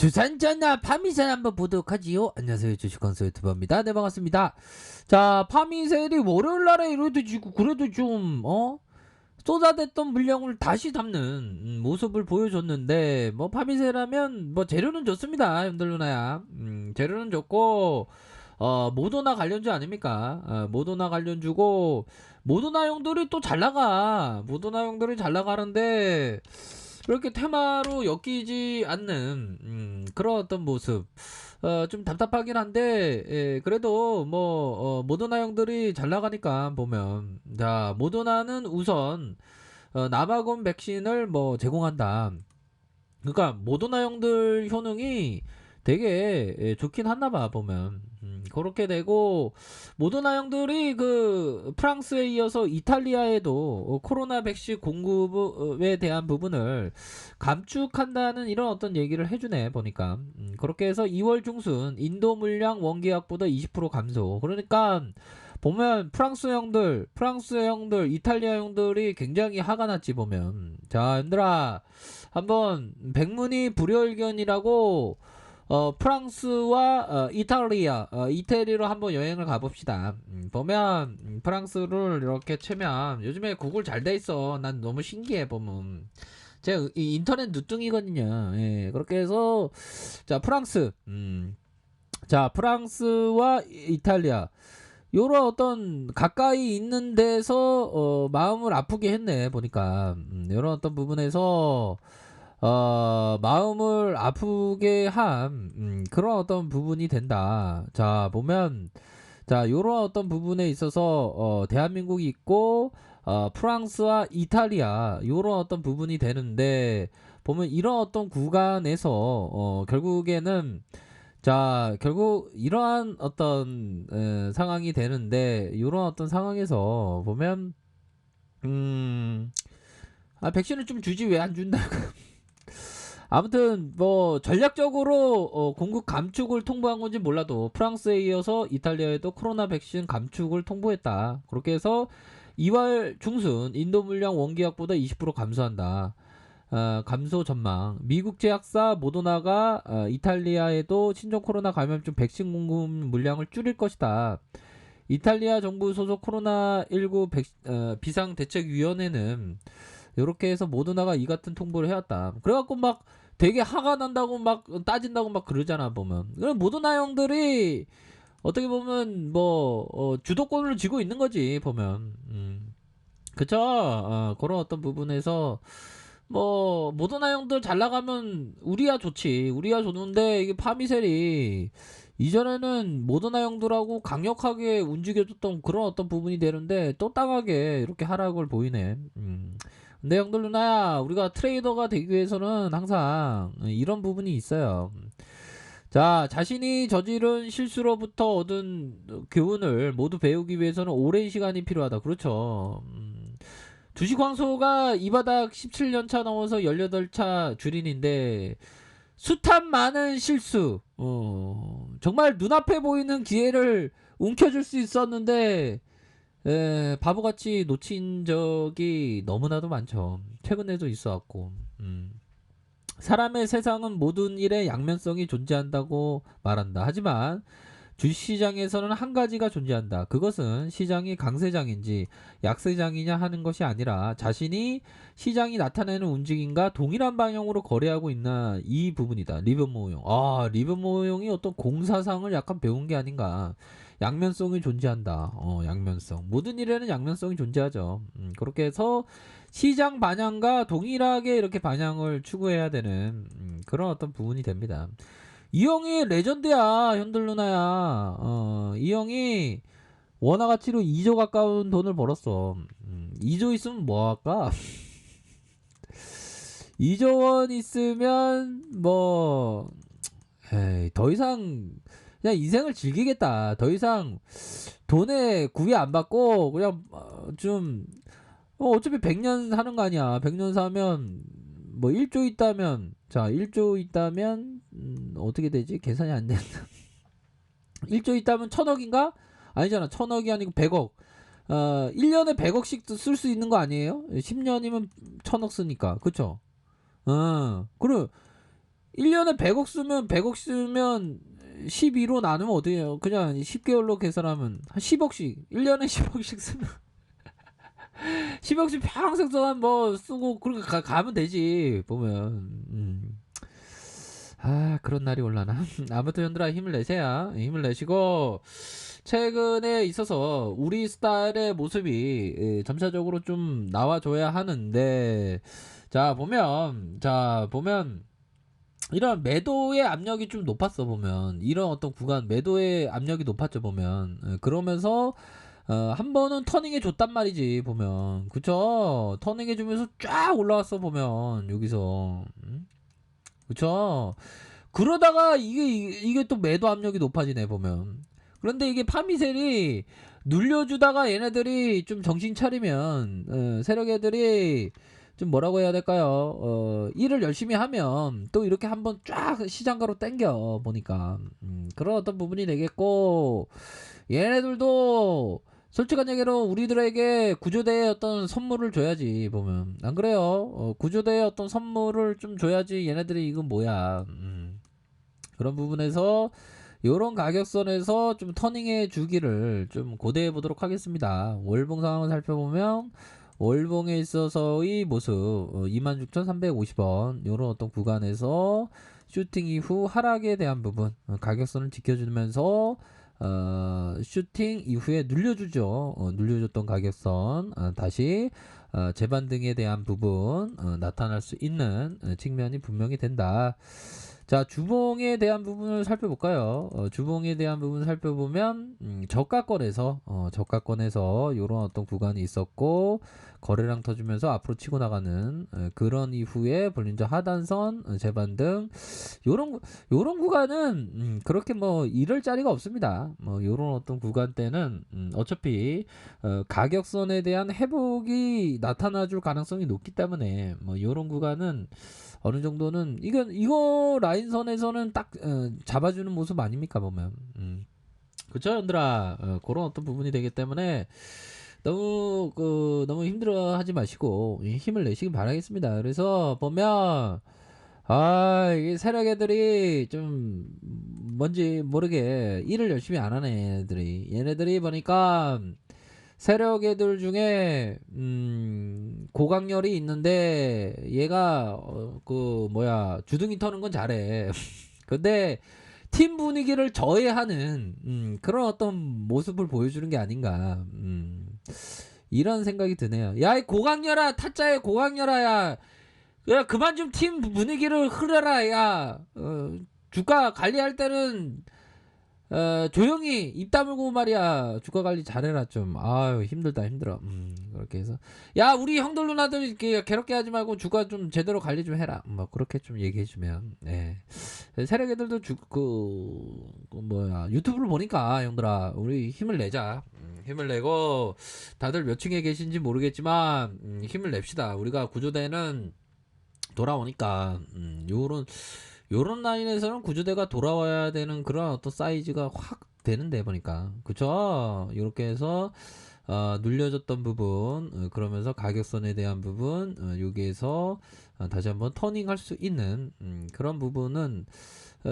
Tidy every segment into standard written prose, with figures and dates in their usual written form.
주산전화 파미셀 한번 보도록 하지요. 안녕하세요, 주식건설 유튜버입니다. 네, 반갑습니다. 자, 파미셀이 월요일날에 이래도 그래도 좀 쏟아냈던 물량을 다시 담는 모습을 보여줬는데, 뭐 파미셀하면 뭐 재료는 좋습니다, 형들 누나야. 재료는 좋고 모더나 관련주 아닙니까? 모더나 관련주고, 모더나 형들이 또 잘 나가. 모더나 형들이 잘 나가는데 그렇게 테마로 엮이지 않는 그런 어떤 모습, 좀 답답하긴 한데, 그래도 뭐 모더나 형들이 잘 나가니까 보면, 자, 모더나는 우선 남아공 백신을 뭐 제공한다. 그러니까 모더나 형들 효능이 되게 좋긴 한나봐 보면. 그렇게 되고, 모더나 형들이 그 프랑스에 이어서 이탈리아에도 코로나 백신 공급에 대한 부분을 감축한다는 이런 어떤 얘기를 해주네 보니까. 그렇게 해서 2월 중순 인도 물량 원계약보다 20% 감소. 그러니까 보면 프랑스 형들, 이탈리아 형들이 굉장히 화가 났지 보면. 자, 얘들아, 한번 백문이 불여일견이라고 프랑스와 이태리로 한번 여행을 가봅시다. 보면 프랑스를 이렇게 치면 요즘에 구글 잘 돼 있어. 난 너무 신기해 보면. 제가 인터넷 누뚱이거든요. 예, 그렇게 해서 자, 프랑스와 이탈리아, 요런 어떤 가까이 있는 데서 마음을 아프게 했네 보니까. 요런 어떤 부분에서 마음을 아프게 한 그런 어떤 부분이 된다. 자, 보면, 자, 요런 어떤 부분에 있어서 대한민국이 있고 프랑스와 이탈리아, 요런 어떤 부분이 되는데, 보면 이런 어떤 구간에서 결국에는, 자, 결국 이러한 어떤 상황이 되는데, 이런 어떤 상황에서 보면 백신을 좀 주지 왜 안 준다. 아무튼 뭐 전략적으로 공급 감축을 통보한 건지 몰라도 프랑스에 이어서 이탈리아에도 코로나 백신 감축을 통보했다. 그렇게 해서 2월 중순 인도 물량 원계약보다 20% 감소한다. 감소 전망. 미국 제약사 모더나가 이탈리아에도 신종 코로나 감염증 백신 공급 물량을 줄일 것이다. 이탈리아 정부 소속 코로나19 비상대책위원회는 이렇게 해서 모더나가 이 같은 통보를 해왔다. 그래갖고 막 되게 화가 난다고 막 따진다고 막 그러잖아 보면. 그럼 모더나 형들이 어떻게 보면 뭐 주도권을 쥐고 있는 거지 보면. 그쵸? 그런 어떤 부분에서 뭐 모더나 형들 잘 나가면 우리야 좋지. 우리야 좋는데 이게 파미셀이 이전에는 모더나 형들하고 강력하게 움직여줬던 그런 어떤 부분이 되는데 또 땅하게 이렇게 하락을 보이네. 근데 형들 누나야, 우리가 트레이더가 되기 위해서는 항상 이런 부분이 있어요. 자, 자신이 저지른 실수로부터 얻은 교훈을 모두 배우기 위해서는 오랜 시간이 필요하다. 그렇죠. 주식 광소가 이 바닥 17년차 넘어서 18차 줄인인데 숱한 많은 실수, 정말 눈앞에 보이는 기회를 움켜줄 수 있었는데 바보같이 놓친 적이 너무나도 많죠. 최근에도 있어왔고. 사람의 세상은 모든 일에 양면성이 존재한다고 말한다. 하지만 주시장에서는 한 가지가 존재한다. 그것은 시장이 강세장인지 약세장이냐 하는 것이 아니라 자신이 시장이 나타내는 움직임과 동일한 방향으로 거래하고 있나, 이 부분이다. 리버모어용. 리버모어용이 어떤 공사상을 약간 배운 게 아닌가. 양면성이 존재한다. 양면성. 모든 일에는 양면성이 존재하죠. 그렇게 해서 시장 반향과 동일하게 이렇게 반향을 추구해야 되는 그런 어떤 부분이 됩니다. 이 형이 레전드야, 현들 누나야. 이 형이 원화 가치로 2조 가까운 돈을 벌었어. 2조 있으면 뭐 할까? 2조 원 있으면 뭐 에이, 더 이상 그냥 인생을 즐기겠다. 더 이상 돈에 구애 안 받고 그냥 좀 어차피 100년 사는 거 아니야. 100년 사면 뭐 1조 있다면, 자, 1조 있다면 어떻게 되지? 계산이 안 된다. 1조 있다면 1000억인가? 아니잖아. 1000억이 아니고 100억. 1년에 100억씩 쓸 수 있는 거 아니에요? 10년이면 1000억 쓰니까. 그쵸? 그래. 1년에 100억 쓰면 12로 나누면 어디에요? 그냥 10개월로 계산하면 한 10억씩 1년에 10억씩 쓰면 10억씩 평생 동안 뭐 쓰고 그렇게 가면 되지 보면. 아 그런 날이 올라나. 아무튼 현들아 힘을 내세요. 힘을 내시고 최근에 있어서 우리 스타일의 모습이 점차적으로 좀 나와줘야 하는데 자 보면 이런 매도의 압력이 좀 높았어 보면 이런 어떤 구간 매도의 압력이 높았죠 보면. 그러면서 한 번은 터닝해 줬단 말이지 보면. 그쵸 터닝해 주면서 쫙 올라왔어 보면 여기서. 그쵸 그러다가 이게 또 매도 압력이 높아지네 보면. 그런데 이게 파미셀이 눌려주다가 얘네들이 좀 정신 차리면 세력 애들이 좀 뭐라고 해야 될까요? 일을 열심히 하면 또 이렇게 한번 쫙 시장가로 땡겨 보니까 그런 어떤 부분이 되겠고 얘네들도 솔직한 얘기로 우리들에게 구조대의 어떤 선물을 줘야지 보면. 안 그래요? 구조대의 어떤 선물을 좀 줘야지 얘네들이 이건 뭐야. 그런 부분에서 요런 가격선에서 좀 터닝해 주기를 좀 고대해 보도록 하겠습니다. 월봉 상황을 살펴보면 월봉에 있어서의 모습 26,350원 요런 어떤 구간에서 슈팅 이후 하락에 대한 부분 가격선을 지켜주면서 슈팅 이후에 눌려주죠. 눌려줬던 가격선 다시 재반등에 대한 부분 나타날 수 있는 측면이 분명히 된다. 자 주봉에 대한 부분을 살펴볼까요? 주봉에 대한 부분을 살펴보면 저가권에서 요런 어떤 구간이 있었고 거래량 터지면서 앞으로 치고 나가는 그런 이후에 볼린저 하단선 재반등 요런 구간은 그렇게 뭐 이럴 자리가 없습니다. 뭐 요런 어떤 구간 때는 어차피 가격선에 대한 회복이 나타나줄 가능성이 높기 때문에 뭐 요런 구간은 어느 정도는 이거 라인선에서는 딱 잡아주는 모습 아닙니까 보면. 그쵸 현들아 그런 어떤 부분이 되기 때문에 너무 힘들어하지 마시고 힘을 내시기 바라겠습니다. 그래서 보면 이게 세력 애들이 좀 뭔지 모르게 일을 열심히 안 하네 얘네들이 보니까 세력 애들 중에 고강렬이 있는데 얘가 그 뭐야 주둥이 터는 건 잘해. 근데 팀 분위기를 저해하는 그런 어떤 모습을 보여주는 게 아닌가 이런 생각이 드네요. 야 이 고강렬아 타짜의 고강렬아 야 그만 좀 팀 분위기를 흐려라 야 주가 관리할 때는 조용히 입 다물고 말이야 주가 관리 잘해라 좀. 아유 힘들다 힘들어. 그렇게 해서 야 우리 형들 누나들 이렇게 괴롭게 하지 말고 주가 좀 제대로 관리 좀 해라 뭐 그렇게 좀 얘기해주면 세력 애들도 그 뭐야 유튜브를 보니까 형들아 우리 힘을 내자. 힘을 내고 다들 몇 층에 계신지 모르겠지만 힘을 냅시다. 우리가 구조대는 돌아오니까 요런 라인에서는 구조대가 돌아와야 되는 그런 어떤 사이즈가 확 되는데 보니까 그쵸 요렇게 해서 눌려졌던 부분 그러면서 가격선에 대한 부분 여기에서 다시 한번 터닝할 수 있는 그런 부분은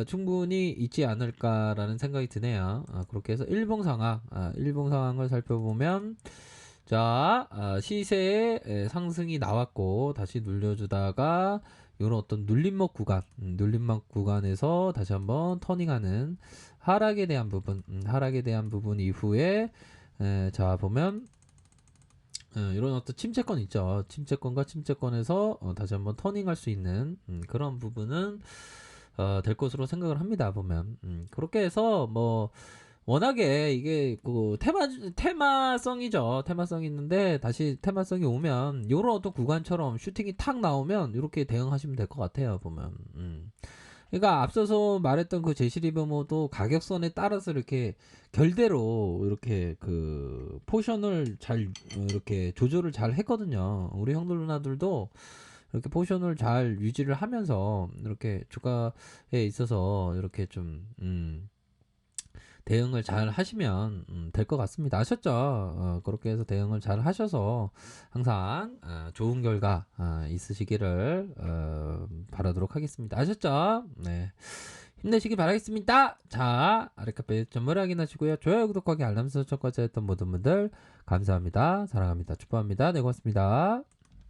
충분히 있지 않을까라는 생각이 드네요. 그렇게 해서 일봉 상황을 살펴보면 자 시세의 상승이 나왔고 다시 눌려주다가 요런 어떤 눌림목 구간에서 다시 한번 터닝하는 하락에 대한 부분 이후에 자 보면 이런 어떤 침체권 있죠. 침체권과 침체권에서 다시 한번 터닝할 수 있는 그런 부분은 될 것으로 생각을 합니다. 보면 그렇게 해서 뭐 워낙에 이게 그 테마성이죠. 테마성이 있는데 다시 테마성이 오면 요런 어떤 구간처럼 슈팅이 탁 나오면 이렇게 대응하시면 될 것 같아요. 보면. 그러니까 앞서서 말했던 그 제시리버모도 가격선에 따라서 이렇게 결대로 이렇게 그 포션을 잘 이렇게 조절을 잘 했거든요. 우리 형들 누나들도 이렇게 포션을 잘 유지를 하면서 이렇게 주가에 있어서 이렇게 좀 대응을 잘 하시면 될 것 같습니다. 아셨죠? 그렇게 해서 대응을 잘 하셔서 항상 좋은 결과 있으시기를 바라도록 하겠습니다. 아셨죠? 네. 힘내시기 바라겠습니다. 자, 아랫카페 전물 확인하시고요. 좋아요, 구독하기, 알람 설정까지 했던 모든 분들 감사합니다. 사랑합니다. 축복합니다. 네, 고맙습니다.